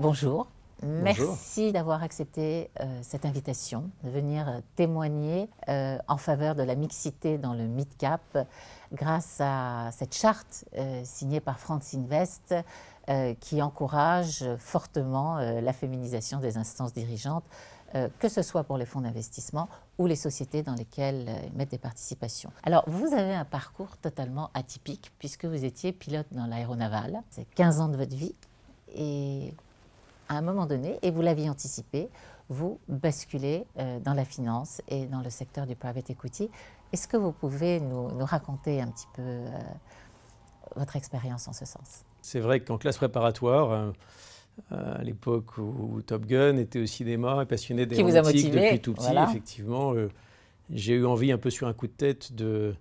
Bonjour. Bonjour. Merci d'avoir accepté cette invitation de venir témoigner en faveur de la mixité dans le mid-cap grâce à cette charte signée par France Invest qui encourage fortement la féminisation des instances dirigeantes, que ce soit pour les fonds d'investissement ou les sociétés dans lesquelles ils mettent des participations. Alors, vous avez un parcours totalement atypique puisque vous étiez pilote dans l'aéronaval. C'est 15 ans de votre vie et à un moment donné, et vous l'aviez anticipé, vous basculez dans la finance et dans le secteur du private equity. Est-ce que vous pouvez nous raconter un petit peu votre expérience en ce sens? C'est vrai qu'en classe préparatoire, à l'époque où Top Gun était au cinéma et passionné Qui vous a d'aéronautique motivé, depuis tout petit, voilà. effectivement, j'ai eu envie un peu sur un coup de tête de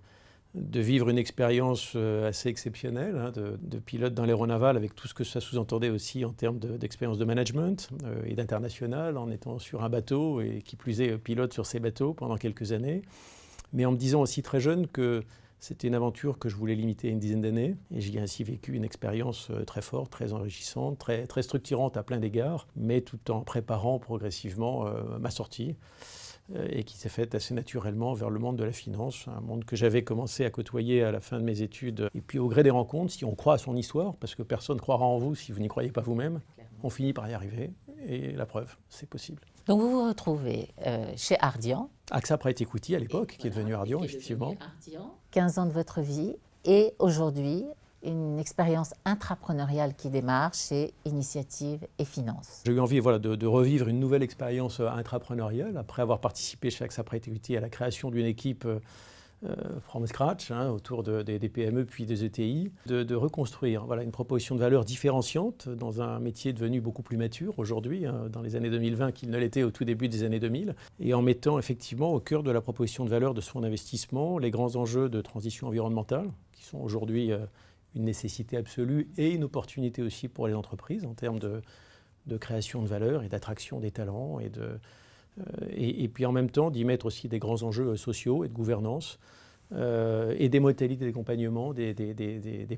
vivre une expérience assez exceptionnelle, hein, de pilote dans l'aéronaval avec tout ce que ça sous-entendait aussi en termes d'expérience de management et d'international, en étant sur un bateau et qui plus est pilote sur ces bateaux pendant quelques années, mais en me disant aussi très jeune que c'était une aventure que je voulais limiter à une dizaine d'années et j'y ai ainsi vécu une expérience très forte, très enrichissante, très structurante à plein d'égards, mais tout en préparant progressivement ma sortie et qui s'est faite assez naturellement vers le monde de la finance, un monde que j'avais commencé à côtoyer à la fin de mes études. Et puis au gré des rencontres, si on croit à son histoire, parce que personne ne croira en vous si vous n'y croyez pas vous-même, on finit par y arriver. Et la preuve, c'est possible. Donc vous vous retrouvez chez Ardian. AXA Private Equity à l'époque, qui est devenu Ardian, effectivement. 15 ans de votre vie et aujourd'hui, une expérience intrapreneuriale qui démarre chez Initiative et Finance. J'ai eu envie de revivre une nouvelle expérience intrapreneuriale après avoir participé chez AXA Private Equity à la création d'une équipe from scratch, hein, autour des PME puis des ETI, de reconstruire une proposition de valeur différenciante dans un métier devenu beaucoup plus mature aujourd'hui, hein, dans les années 2020 qu'il ne l'était au tout début des années 2000, et en mettant effectivement au cœur de la proposition de valeur de ce fonds d'investissement les grands enjeux de transition environnementale, qui sont aujourd'hui une nécessité absolue et une opportunité aussi pour les entreprises en termes de création de valeur et d'attraction des talents et puis en même temps d'y mettre aussi des grands enjeux sociaux et de gouvernance et des modalités d'accompagnement des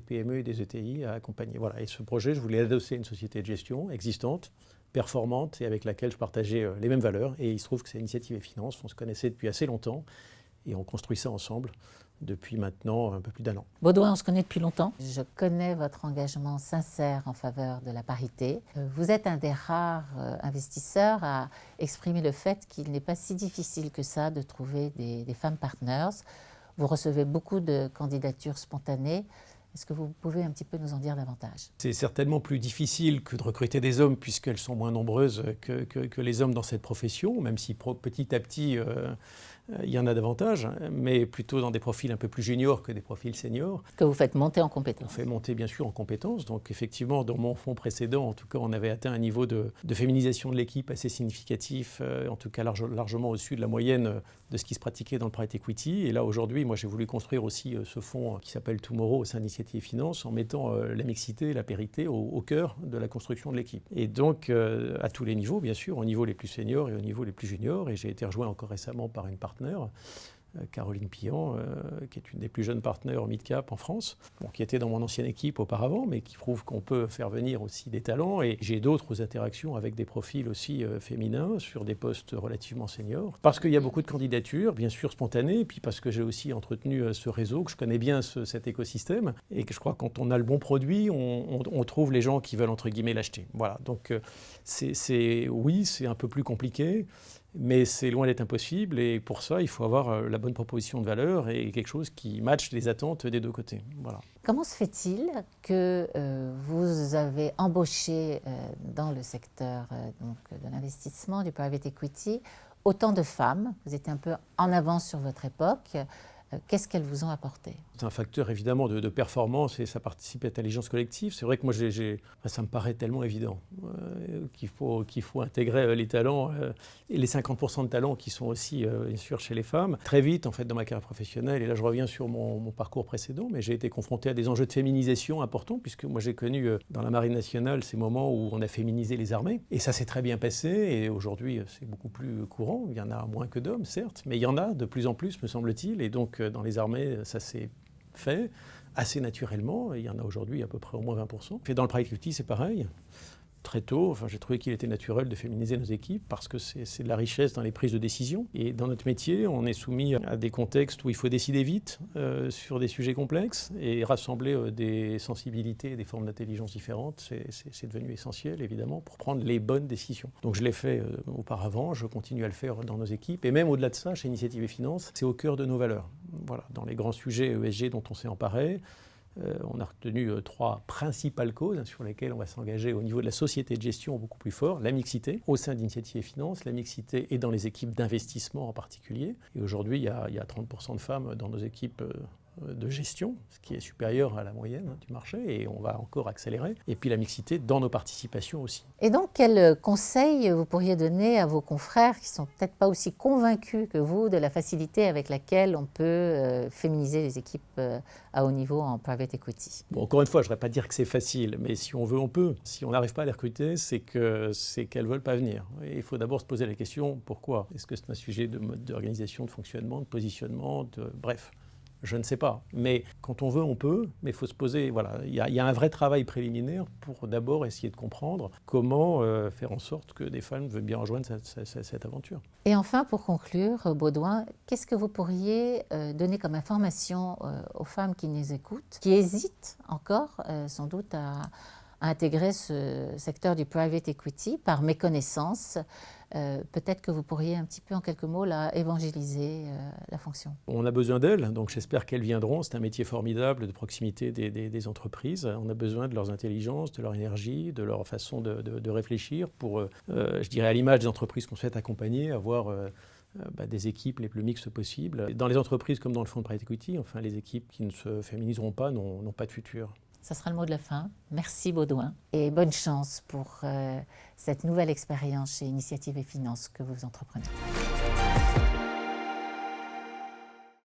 PME et des ETI à accompagner. Voilà. Et ce projet, je voulais adosser une société de gestion existante, performante et avec laquelle je partageais les mêmes valeurs. Et il se trouve que c'est Initiative et Finance, on se connaissait depuis assez longtemps et on construit ça ensemble depuis maintenant un peu plus d'1 an. Baudouin, on se connaît depuis longtemps. Je connais votre engagement sincère en faveur de la parité. Vous êtes un des rares investisseurs à exprimer le fait qu'il n'est pas si difficile que ça de trouver des femmes partners. Vous recevez beaucoup de candidatures spontanées. Est-ce que vous pouvez un petit peu nous en dire davantage? C'est certainement plus difficile que de recruter des hommes puisqu'elles sont moins nombreuses que les hommes dans cette profession, même si petit à petit il y en a davantage, mais plutôt dans des profils un peu plus juniors que des profils seniors. Que vous faites monter en compétences. On fait monter bien sûr en compétences. Donc effectivement, dans mon fonds précédent, en tout cas, on avait atteint un niveau de féminisation de l'équipe assez significatif, en tout cas largement au-dessus de la moyenne de ce qui se pratiquait dans le private equity. Et là, aujourd'hui, moi, j'ai voulu construire aussi ce fonds qui s'appelle Tomorrow au sein d'Initiative Finance en mettant la mixité, la parité au cœur de la construction de l'équipe. Et donc, à tous les niveaux, bien sûr, au niveau les plus seniors et au niveau les plus juniors. Et j'ai été rejoint encore récemment par une partenaire, Caroline Pillan, qui est une des plus jeunes partenaires en mid-cap en France, qui était dans mon ancienne équipe auparavant, mais qui prouve qu'on peut faire venir aussi des talents. Et j'ai d'autres interactions avec des profils aussi féminins sur des postes relativement seniors. Parce qu'il y a beaucoup de candidatures, bien sûr spontanées, et puis parce que j'ai aussi entretenu ce réseau, que je connais bien cet écosystème, et que je crois que quand on a le bon produit, on trouve les gens qui veulent entre guillemets l'acheter. Voilà, donc oui, c'est un peu plus compliqué. Mais c'est loin d'être impossible et pour ça, il faut avoir la bonne proposition de valeur et quelque chose qui matche les attentes des deux côtés. Voilà. Comment se fait-il que vous avez embauché dans le secteur de l'investissement, du private equity, autant de femmes? Vous étiez un peu en avance sur votre époque. Qu'est-ce qu'elles vous ont apporté? C'est un facteur évidemment de performance et ça participe à l'intelligence collective. C'est vrai que moi, ça me paraît tellement évident qu'il faut intégrer les talents et les 50% de talents qui sont aussi bien sûr chez les femmes. Très vite en fait dans ma carrière professionnelle, et là je reviens sur mon parcours précédent, mais j'ai été confronté à des enjeux de féminisation importants puisque moi j'ai connu dans la Marine nationale ces moments où on a féminisé les armées et ça s'est très bien passé et aujourd'hui c'est beaucoup plus courant. Il y en a moins que d'hommes certes, mais il y en a de plus en plus me semble-t-il et donc dans les armées ça s'est fait assez naturellement. Il y en a aujourd'hui à peu près au moins 20%. Et dans le private equity, c'est pareil. très tôt. Enfin, j'ai trouvé qu'il était naturel de féminiser nos équipes parce que c'est de la richesse dans les prises de décision. Et dans notre métier, on est soumis à des contextes où il faut décider vite sur des sujets complexes et rassembler des sensibilités et des formes d'intelligence différentes. C'est devenu essentiel, évidemment, pour prendre les bonnes décisions. Donc je l'ai fait auparavant, je continue à le faire dans nos équipes. Et même au-delà de ça, chez Initiative et Finance, c'est au cœur de nos valeurs. Voilà, dans les grands sujets ESG dont on s'est emparé, on a retenu 3 principales causes sur lesquelles on va s'engager au niveau de la société de gestion beaucoup plus fort. La mixité au sein d'Initiative et Finance, la mixité et dans les équipes d'investissement en particulier. Et aujourd'hui, il y a 30% de femmes dans nos équipes de gestion, ce qui est supérieur à la moyenne du marché, et on va encore accélérer. Et puis la mixité dans nos participations aussi. Et donc, quels conseils vous pourriez donner à vos confrères qui ne sont peut-être pas aussi convaincus que vous de la facilité avec laquelle on peut féminiser les équipes à haut niveau en private equity? Bon, encore une fois, je ne voudrais pas dire que c'est facile, mais si on veut, on peut. Si on n'arrive pas à les recruter, c'est qu'elles ne veulent pas venir. Et il faut d'abord se poser la question, pourquoi? Est-ce que c'est un sujet de mode d'organisation, de fonctionnement, de positionnement, bref. Je ne sais pas, mais quand on veut, on peut, mais il faut se poser, voilà, il y a un vrai travail préliminaire pour d'abord essayer de comprendre comment faire en sorte que des femmes veulent bien rejoindre cette aventure. Et enfin, pour conclure, Baudouin, qu'est-ce que vous pourriez donner comme information aux femmes qui nous écoutent, qui hésitent encore sans doute à intégrer ce secteur du private equity par méconnaissance? Peut-être que vous pourriez un petit peu, en quelques mots, évangéliser la fonction. On a besoin d'elles, donc j'espère qu'elles viendront. C'est un métier formidable de proximité des entreprises. On a besoin de leurs intelligences, de leur énergie, de leur façon de réfléchir pour, je dirais, à l'image des entreprises qu'on souhaite accompagner, avoir des équipes les plus mixtes possibles. Dans les entreprises comme dans le fonds de private equity, enfin, les équipes qui ne se féminiseront pas n'ont pas de futur. Ça sera le mot de la fin. Merci Baudouin et bonne chance pour cette nouvelle expérience chez Initiative et Finance que vous entreprenez.